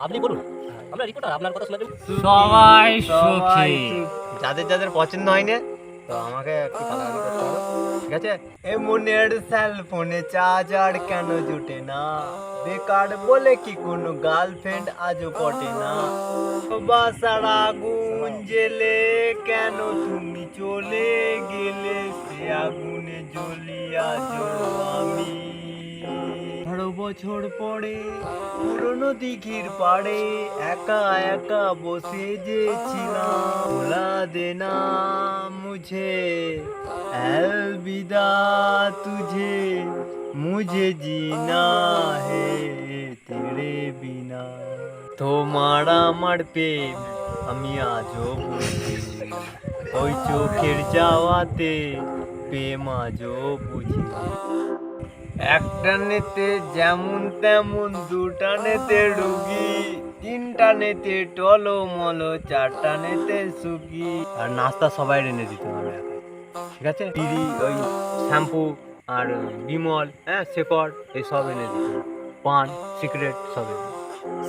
আপনি বলুন, আমরা রিপোর্টার, আপনার কথা শোনার জন্য। সবাই সুখী। যাদের যাদের পছন্দ হয় না তো আমাকে একটু গালাগালি করতে হবে, ঠিক আছে? এ মনের সেল ফোনে চার্জার কেন জুটে না, বেকার বলে কি কোনো গার্লফ্রেন্ড আজও পটে না, বাসার আগুন জেলে কেন তুমি চলে গেলে, সে আগুনে জ্বলিয়া জ্বলো আমি। 18 বছর পরে পুরনো দিঘির পাড়ে একা একা বসে যে ছিলাম, ভুলা দেনা মুঝে अलविदा तुझे, मुझे जीना है तेरे बिना। তোমার আমার প্রেম আমি আজও বুঝি, ওই চোখের যাওয়াতে প্রেম আজও বুঝি। একটা নেতে যেমন তেমন, দুটা নেতে রুগী, তিনটা নেতে টলমলো, চারটা নেতে সুগি। আর নাস্তা সবাই এনে দিত আমরা একাই, ঠিক আছে? বিড়ি, ওই শ্যাম্পু আর বিমল, হ্যাঁ শেকর, এইসব এনে দিত। পান, সিগারেট সব এনে দিত।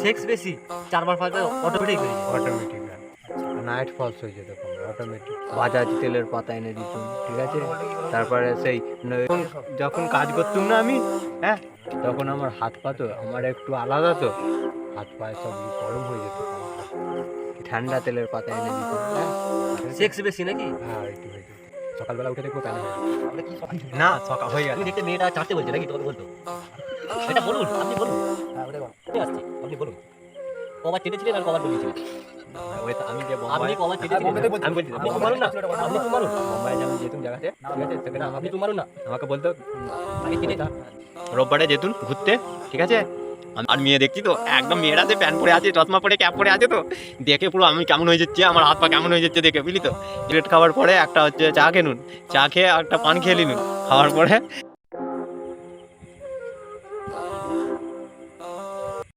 সেক্স বেশি, 4বার 5বার অটোমেটিক হয়ে যায়। অটোমেটিক নাইট ফলস হয়ে যেত অটোমেটিক। বাজাজ তেলের পাতা এনে দিতুম, ঠিক আছে? তারপরে সেই যখন কাজ করতুম না আমি, হ্যাঁ, তখন আমার হাত পা তো আমার একটু আলাদা, তো হাত পায়ে সব গরম হয়ে যেত, ঠান্ডা তেলের পাতা এনে দিতুম, হ্যাঁ। সেক্স বেশি নাকি? হ্যাঁ একটু হয়ে যেত। সকালবেলা উঠে দেখবো প্যানে আপনি কি সকাল না, সকাল হয়ে গেছে। তুমি দেখতে মেয়েটা চাটতে বলছে নাকি তোমাকে বলতো? এটা বলুন, আপনি বলুন। হ্যাঁ, ওটা আমি আসছি, আপনি বলুন। কবার চেটেছিলেন আর কবার বলিয়েছিলেন? ওই তো আমি যে আপনি কবার চেটেছিলেন? আমি বলছি, আপনি তো মারুন না, আপনি তো মারুন। বোম্বাই যেমন যেতুম জায়গাতে, ঠিক আছে, সেখানে আপনি তো মারুন না, আমাকে বলতো আগে চেটে। রোববারে যেতুন ঘুরতে, ঠিক আছে? আর মেয়ে দেখছি তো একদম, মেয়েরা যে প্যান্ট পরে আছে, চশমা পরে, ক্যাপ পরে আছে, তো দেখে পুরো আমি কেমন হয়ে যাচ্ছে, আমার হাত পা কেমন হয়ে যাচ্ছে দেখে, বুঝলি তো? সিগারেট খাওয়ার পরে একটা হচ্ছে চা খেলুন, চা খেয়ে একটা পান খেয়ে নিলুন, খাওয়ার পরে